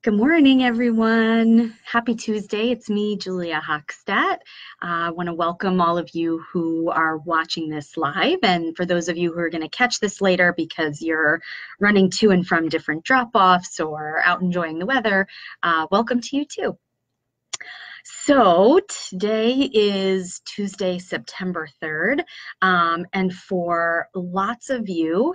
Good morning, everyone. Happy Tuesday. It's me, Julia Hochstadt. I want to welcome all of you who are watching this live, and for those of you who are going to catch this later because you're running to and from different drop-offs or out enjoying the weather, welcome to you too. So today is Tuesday, September 3rd, and for lots of you,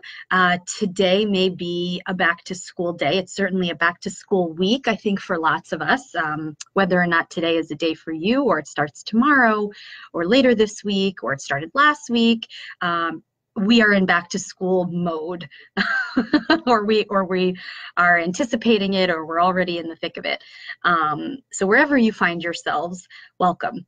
today may be a back to school day. It's certainly a back to school week, I think, for lots of us, whether or not today is a day for you, or it starts tomorrow, or later this week, or it started last week. We are in back to school mode, or we are anticipating it, or we're already in the thick of it. So wherever you find yourselves, welcome.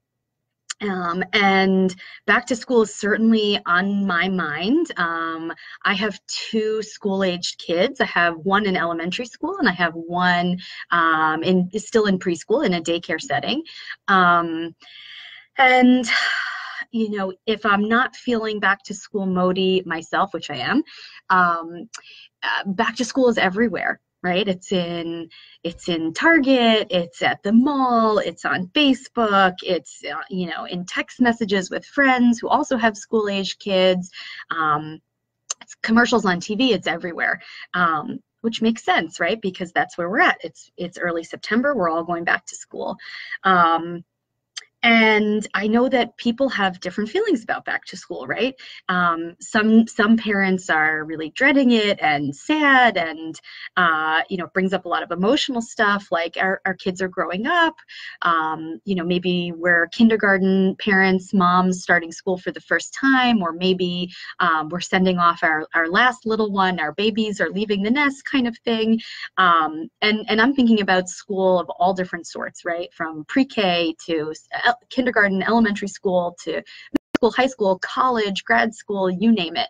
And back to school is certainly on my mind. I have two school-aged kids. I have one in elementary school, and I have one still in preschool in a daycare setting. And you know, if I'm not feeling back to school mode-y myself, which I am, back to school is everywhere, right? It's in Target, it's at the mall, it's on Facebook, it's in text messages with friends who also have school-aged kids. It's commercials on TV, it's everywhere. Which makes sense, right? Because that's where we're at. It's early September, we're all going back to school. And I know that people have different feelings about back to school, right? Some parents are really dreading it and sad, and it brings up a lot of emotional stuff, like our kids are growing up. Maybe we're kindergarten parents, moms starting school for the first time, or maybe we're sending off our last little one, our babies are leaving the nest, kind of thing. And I'm thinking about school of all different sorts, right? From pre-K to kindergarten, elementary school, to middle school, high school, college, grad school, you name it.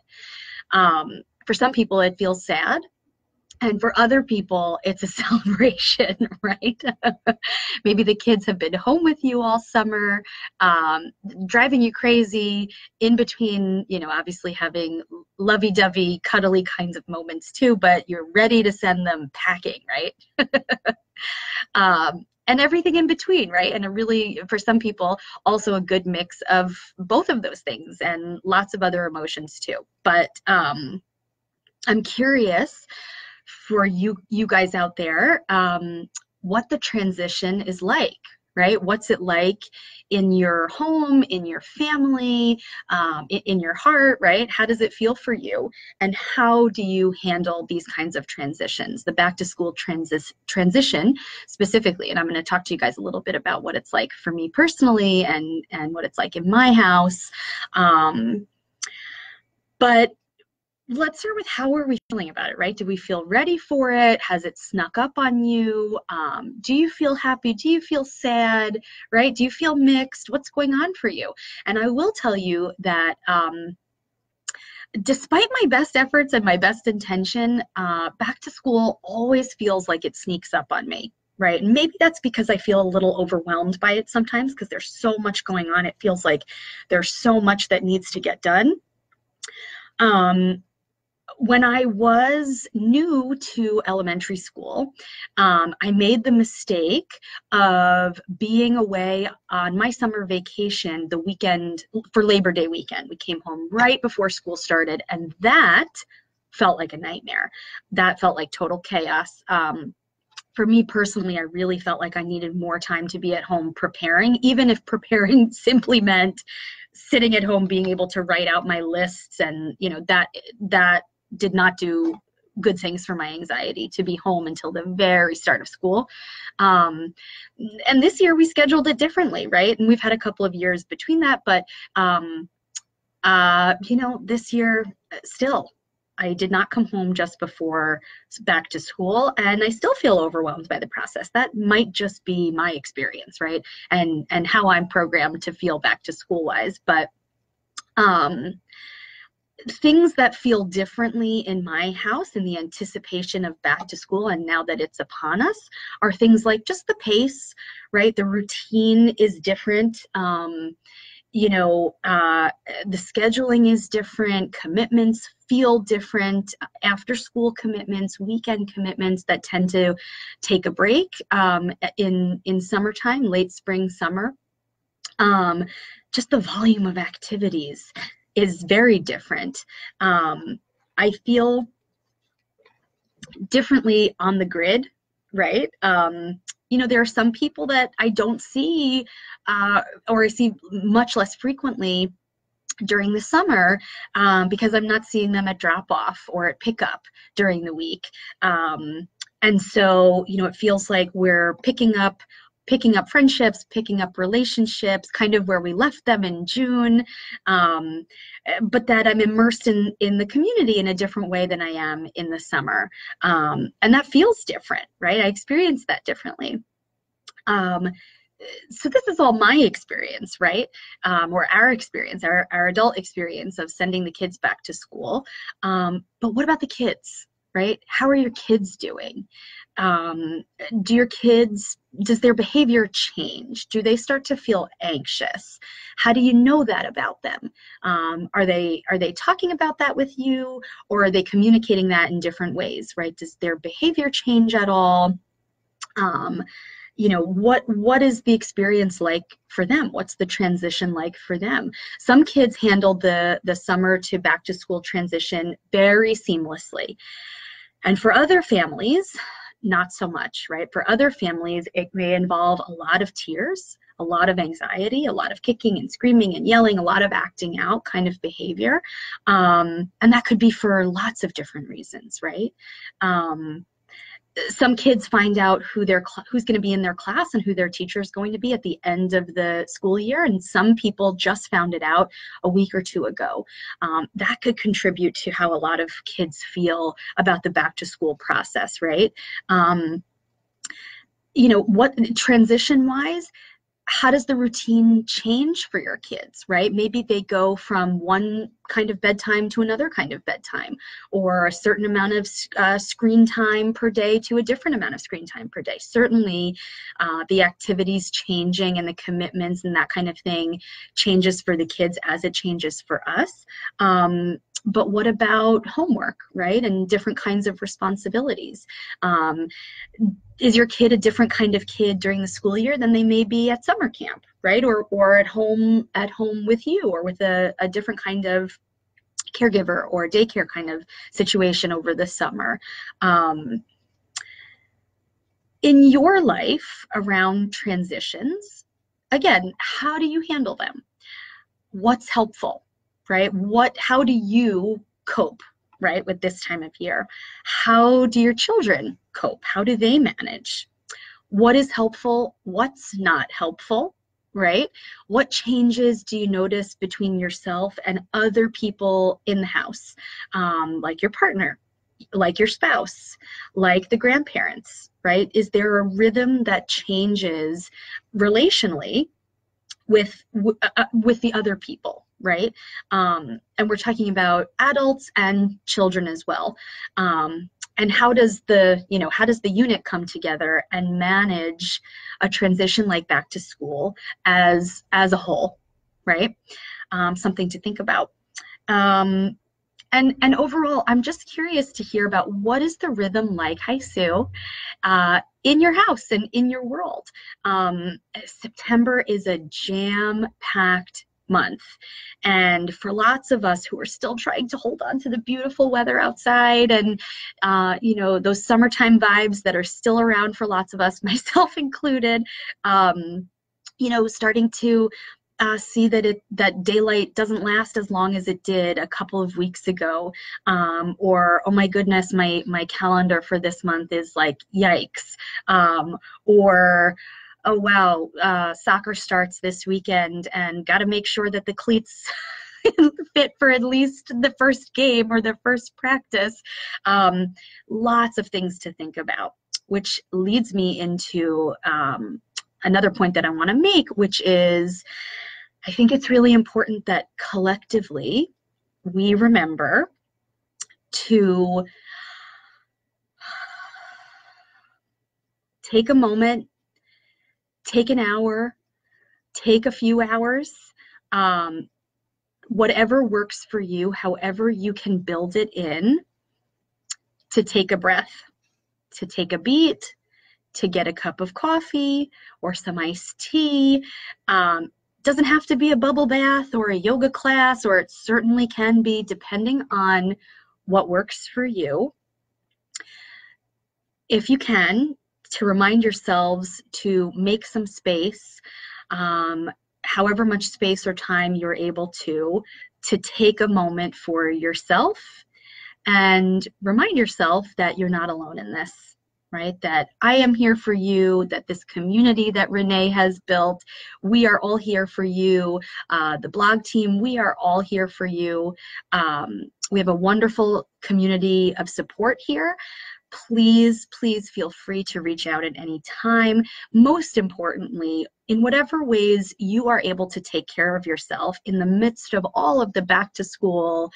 For some people, it feels sad. And for other people, it's a celebration, right? Maybe the kids have been home with you all summer, driving you crazy, in between, obviously having lovey-dovey, cuddly kinds of moments too, but you're ready to send them packing, right? And everything in between, right? And for some people, also a good mix of both of those things and lots of other emotions too. But I'm curious for you guys out there, what the transition is like, right? What's it like in your home, in your family, in your heart, right? How does it feel for you? And how do you handle these kinds of transitions, the back to school transition specifically? And I'm going to talk to you guys a little bit about what it's like for me personally and what it's like in my house. But let's start with, how are we feeling about it, right? Do we feel ready for it? Has it snuck up on you? Do you feel happy? Do you feel sad, right? Do you feel mixed? What's going on for you? And I will tell you that despite my best efforts and my best intention, back to school always feels like it sneaks up on me. Right. And maybe that's because I feel a little overwhelmed by it sometimes, because there's so much going on. It feels like there's so much that needs to get done. When I was new to elementary school, I made the mistake of being away on my summer vacation the weekend for Labor Day weekend. We came home right before school started, and that felt like a nightmare. That felt like total chaos. For me personally, I really felt like I needed more time to be at home preparing, even if preparing simply meant sitting at home, being able to write out my lists, and that did not do good things for my anxiety to be home until the very start of school. And this year we scheduled it differently, right? And we've had a couple of years between that, but this year still, I did not come home just before back to school, and I still feel overwhelmed by the process. That might just be my experience, right? And how I'm programmed to feel back to school wise. But things that feel differently in my house in the anticipation of back to school, and now that it's upon us, are things like just the pace, right? The routine is different. The scheduling is different, commitments feel different, after school commitments, weekend commitments that tend to take a break in summertime, late spring, summer. Um, just the volume of activities is very different. I feel differently on the grid, right? There are some people that I don't see or I see much less frequently during the summer because I'm not seeing them at drop off or at pickup during the week. And so, it feels like we're picking up friendships, picking up relationships, kind of where we left them in June, but that I'm immersed in the community in a different way than I am in the summer. And that feels different, right? I experience that differently. So this is all my experience, right? Or our experience, our adult experience of sending the kids back to school. But what about the kids, right? How are your kids doing? Does their behavior change? Do they start to feel anxious? How do you know that about them? Are they talking about that with you, or are they communicating that in different ways, right? Does their behavior change at all? What is the experience like for them? What's the transition like for them? Some kids handled the summer to back to school transition very seamlessly. And for other families, not so much, right? For other families, it may involve a lot of tears, a lot of anxiety, a lot of kicking and screaming and yelling, a lot of acting out kind of behavior. And that could be for lots of different reasons, right? Some kids find out who's going to be in their class and who their teacher is going to be at the end of the school year, and some people just found it out a week or two ago. That could contribute to how a lot of kids feel about the back to school process, right? What transition wise, how does the routine change for your kids, right? Maybe they go from one kind of bedtime to another kind of bedtime, or a certain amount of screen time per day to a different amount of screen time per day. Certainly, the activities changing and the commitments and that kind of thing changes for the kids as it changes for us. But what about homework, right? And different kinds of responsibilities? Is your kid a different kind of kid during the school year than they may be at summer camp, right? Or at home with you, or with a different kind of caregiver or daycare kind of situation over the summer? In your life around transitions, again, how do you handle them? What's helpful, right? How do you cope, right, with this time of year? How do your children cope? How do they manage? What is helpful? What's not helpful, right? What changes do you notice between yourself and other people in the house, like your partner, like your spouse, like the grandparents, right? Is there a rhythm that changes relationally with the other people, right? And we're talking about adults and children as well. And how does the unit come together and manage a transition like back to school as a whole, right? Something to think about. And overall, I'm just curious to hear about what is the rhythm like, hi Sue, in your house and in your world. September is a jam-packed month. And for lots of us who are still trying to hold on to the beautiful weather outside and, those summertime vibes that are still around for lots of us, myself included, starting to see that daylight doesn't last as long as it did a couple of weeks ago, or oh my goodness, my calendar for this month is like yikes, or oh wow, soccer starts this weekend and got to make sure that the cleats fit for at least the first game or the first practice. Lots of things to think about, which leads me into another point that I want to make, which is I think it's really important that collectively we remember to take a moment, take an hour, take a few hours, Whatever works for you, however you can build it in, to take a breath, to take a beat, to get a cup of coffee or some iced tea. Doesn't have to be a bubble bath or a yoga class, or it certainly can be, depending on what works for you. If you can, to remind yourselves to make some space, however much space or time you're able to take a moment for yourself, and remind yourself that you're not alone in this, right? That I am here for you, that this community that Renee has built, we are all here for you. The blog team, we are all here for you. We have a wonderful community of support here. Please, please feel free to reach out at any time. Most importantly, in whatever ways you are able to take care of yourself in the midst of all of the back to school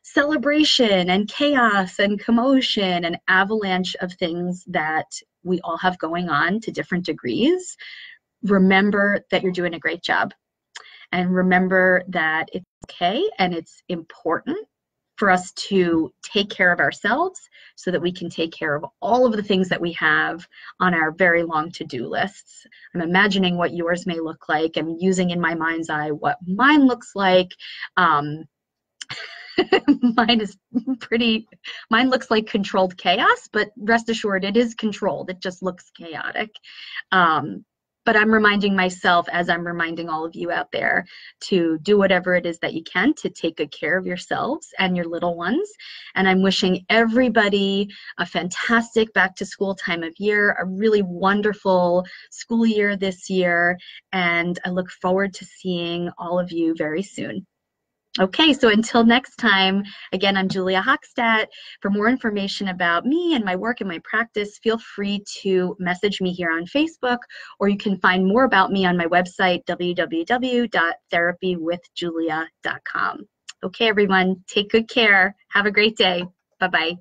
celebration and chaos and commotion and avalanche of things that we all have going on to different degrees, remember that you're doing a great job. And remember that it's okay and it's important for us to take care of ourselves so that we can take care of all of the things that we have on our very long to-do lists. I'm imagining what yours may look like. I'm using in my mind's eye what mine looks like. Mine looks like controlled chaos, but rest assured it is controlled. It just looks chaotic. But I'm reminding myself, as I'm reminding all of you out there, to do whatever it is that you can to take good care of yourselves and your little ones. And I'm wishing everybody a fantastic back to school time of year, a really wonderful school year this year. And I look forward to seeing all of you very soon. Okay, so until next time, again, I'm Julia Hochstadt. For more information about me and my work and my practice, feel free to message me here on Facebook, or you can find more about me on my website, www.therapywithjulia.com. Okay, everyone, take good care. Have a great day. Bye-bye.